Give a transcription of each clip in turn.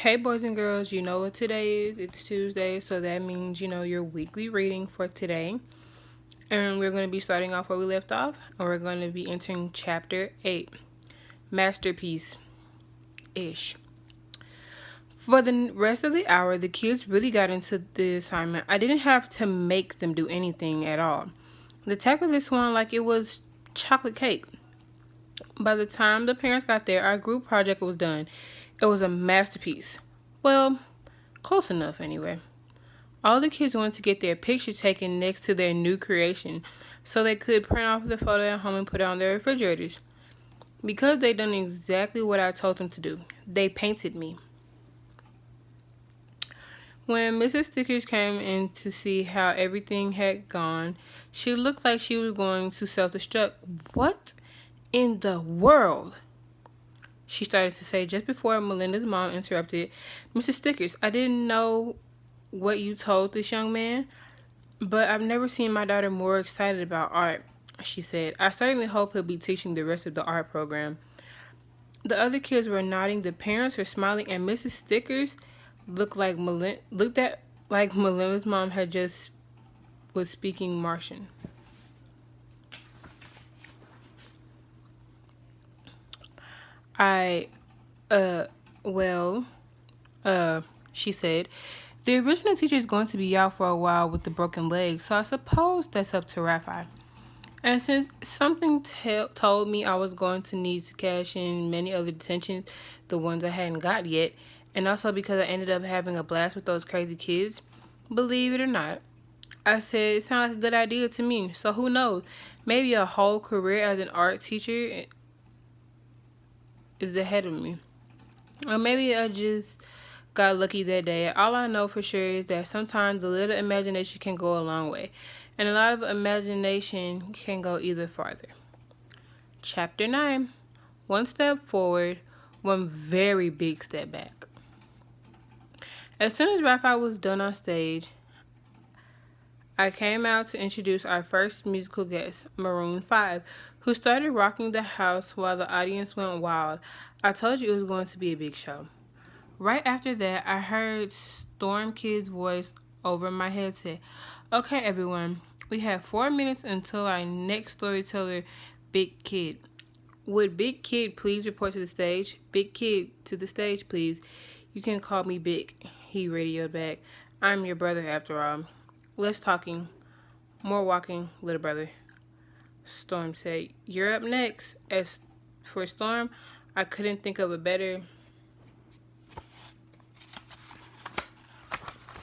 Hey, boys and girls, you know what today is? It's Tuesday, so that means you know your weekly reading for today. And we're going to be starting off where we left off, and we're going to be entering chapter 8 Masterpiece ish. For the rest of the hour, the kids really got into the assignment. I didn't have to make them do anything at all. The tackled this one like it was chocolate cake. By the time the parents got there, our group project was done. It was a masterpiece. Well, close enough anyway. All the kids wanted to get their picture taken next to their new creation so they could print off the photo at home and put it on their refrigerators. Because they done exactly what I told them to do. They painted me. When Mrs. Stickers came in to see how everything had gone, she looked like she was going to self-destruct. What in the world? She started to say just before Melinda's mom interrupted. Mrs. Stickers, I didn't know what you told this young man, but I've never seen my daughter more excited about art, she said. I certainly hope he'll be teaching the rest of the art program. The other kids were nodding, the parents were smiling, and Mrs. Stickers looked at like Melinda's mom had just was speaking Martian. I, uh, well, she said, the original teacher is going to be out for a while with the broken leg, so I suppose that's up to Raphael. And since something told me I was going to need to cash in many other detentions, the ones I hadn't got yet, and also because I ended up having a blast with those crazy kids, believe it or not, I said it sounded like a good idea to me. So who knows? Maybe a whole career as an art teacher is ahead of me. Or maybe I just got lucky that day. All I know for sure is that sometimes a little imagination can go a long way, and a lot of imagination can go either farther. Chapter 9 One step forward, one very big step back. As soon as Raphael was done on stage, I came out to introduce our first musical guest, Maroon 5, who started rocking the house while the audience went wild. I told you it was going to be a big show. Right after that, I heard Storm Kid's voice over my headset. Okay, everyone, we have 4 minutes until our next storyteller, Big Kid. Would Big Kid please report to the stage? Big Kid, to the stage, please. You can call me Big, he radioed back. I'm your brother, after all. Less talking, more walking, little brother. Storm said, you're up next. As for Storm, I couldn't think of a better...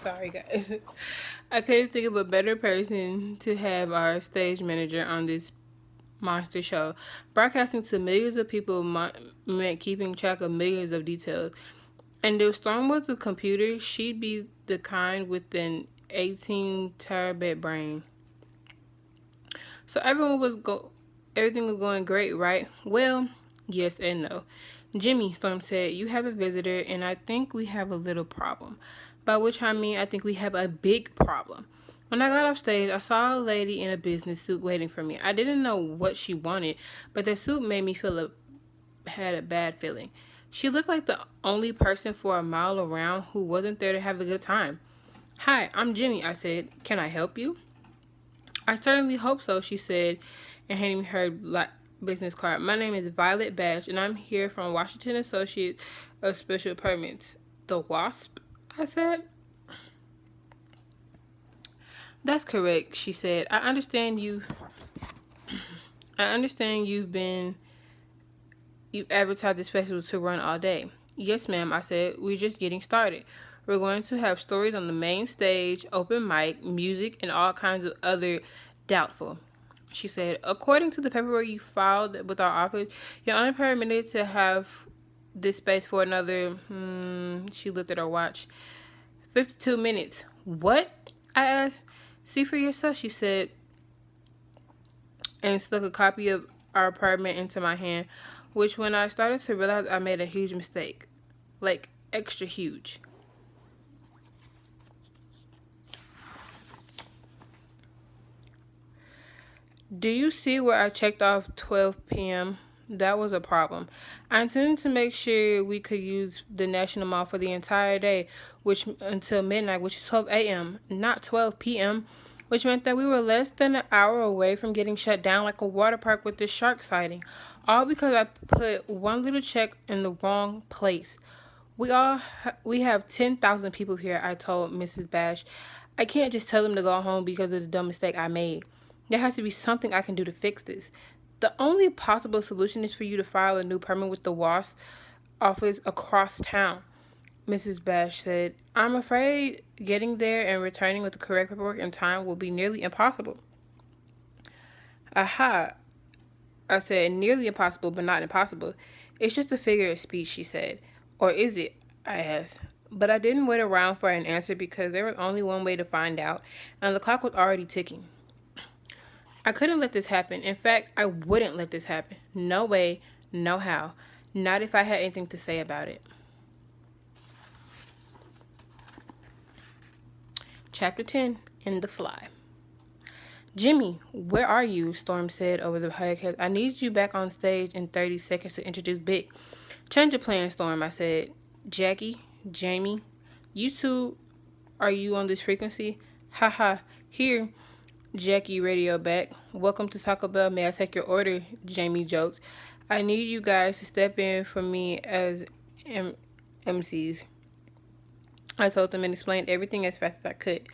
Sorry, guys. I couldn't think of a better person to have our stage manager on this monster show. Broadcasting to millions of people meant keeping track of millions of details. And if Storm was a computer, she'd be the kind with an 18 terabyte brain. So everything was going great, right? Well, yes and no. Jimmy, Storm said, you have a visitor, and I think we have a little problem. By which I mean I think we have a big problem. When I got off stage, I saw a lady in a business suit waiting for me. I didn't know what she wanted, but the suit made me had a bad feeling. She looked like the only person for a mile around who wasn't there to have a good time. Hi, I'm Jimmy, I said. Can I help you? I certainly hope so, she said, and handing me her business card. My name is Violet Bash, and I'm here from Washington Associates of Special Permits. The WASP? I said. That's correct, she said. You've advertised this festival to run all day. Yes, ma'am, I said. We're just getting started. We're going to have stories on the main stage, open mic, music, and all kinds of other doubtful. She said, according to the paperwork you filed with our office, you're only permitted to have this space for another, she looked at her watch, 52 minutes. What? I asked. See for yourself, she said, and stuck a copy of our apartment into my hand, which when I started to realize I made a huge mistake. Like, extra huge. Do you see where I checked off 12 p.m.? That was a problem. I intended to make sure we could use the National Mall for the entire day, which until midnight, which is 12 a.m., not 12 p.m., which meant that we were less than an hour away from getting shut down like a water park with this shark sighting. All because I put one little check in the wrong place. We have 10,000 people here, I told Mrs. Bash. I can't just tell them to go home because of the dumb mistake I made. There has to be something I can do to fix this. The only possible solution is for you to file a new permit with the WASP office across town, Mrs. Bash said. I'm afraid getting there and returning with the correct paperwork in time will be nearly impossible. Aha, I said, nearly impossible, but not impossible. It's just a figure of speech, she said. Or is it? I asked. But I didn't wait around for an answer because there was only one way to find out, and the clock was already ticking. I couldn't let this happen. In fact, I wouldn't let this happen. No way, no how. Not if I had anything to say about it. Chapter 10, In the Fly. Jimmy, where are you? Storm said over the podcast. I need you back on stage in 30 seconds to introduce Big. Change your plan, Storm, I said. Jackie, Jamie, you two, are you on this frequency? Haha, here. Jackie radio back. Welcome to Taco Bell. May I take your order? Jamie joked. I need you guys to step in for me as MCs. I told them and explained everything as fast as I could.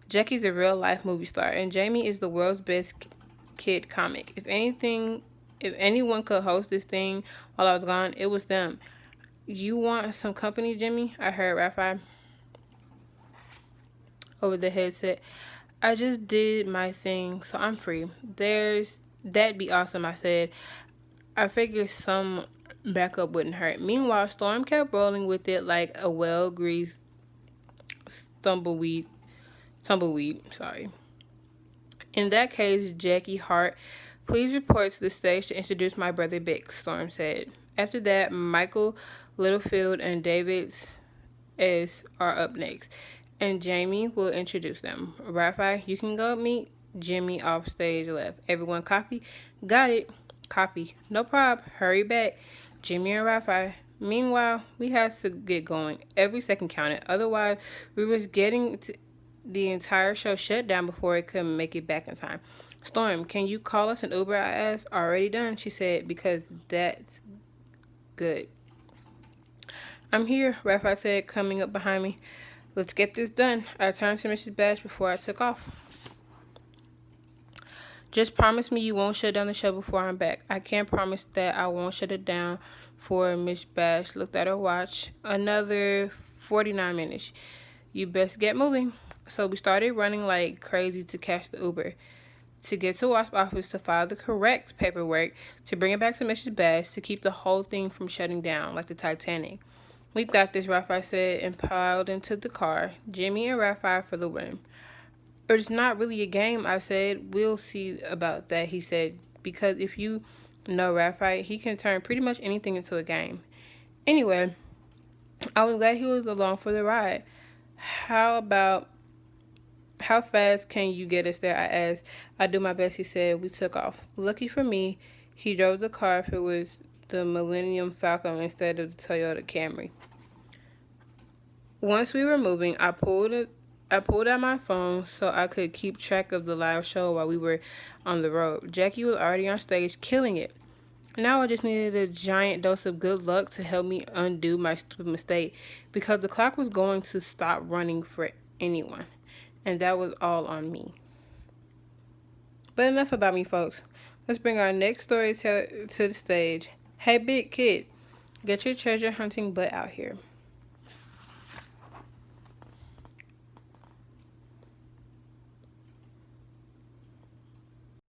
Jackie's a real-life movie star, and Jamie is the world's best kid comic. If anyone could host this thing while I was gone, it was them. You want some company, Jimmy? I heard Raphael over the headset. I just did my thing, so I'm free. That'd be awesome, I said. I figured some backup wouldn't hurt. Meanwhile, Storm kept rolling with it like a well-greased tumbleweed. In that case, Jackie Hart, please report to the stage to introduce my brother Bick, Storm said. After that, Michael Littlefield and David S. are up next, and Jamie will introduce them. Raphael, you can go meet Jimmy off stage left. Everyone copy? Got it. Copy. No prob. Hurry back. Jimmy and Raphael. Meanwhile, we had to get going. Every second counted. Otherwise, we was getting the entire show shut down before it could make it back in time. Storm, can you call us an Uber? I asked. Already done, she said, because that's good. I'm here, Raphael said, coming up behind me. Let's get this done. I turned to Mrs. Bash before I took off. Just promise me you won't shut down the show before I'm back. I can't promise that I won't shut it down for Miss Bash looked at her watch. Another 49 minutes. You best get moving. So we started running like crazy to catch the Uber, to get to WASP office to file the correct paperwork, to bring it back to Mrs. Bash, to keep the whole thing from shutting down like the Titanic. We've got this, Raphael said, and piled into the car. Jimmy and Raphael for the win. It's not really a game, I said. We'll see about that, he said, because if you know Raphael, he can turn pretty much anything into a game. Anyway, I was glad he was along for the ride. How fast can you get us there? I asked. I do my best, he said. We took off. Lucky for me, he drove the car if it was the Millennium Falcon instead of the Toyota Camry. Once we were moving, I pulled out my phone so I could keep track of the live show while we were on the road. Jackie was already on stage, killing it. Now I just needed a giant dose of good luck to help me undo my stupid mistake, because the clock was going to stop running for anyone, and that was all on me. But enough about me, folks. Let's bring our next storyteller to the stage. Hey, big kid, get your treasure hunting butt out here.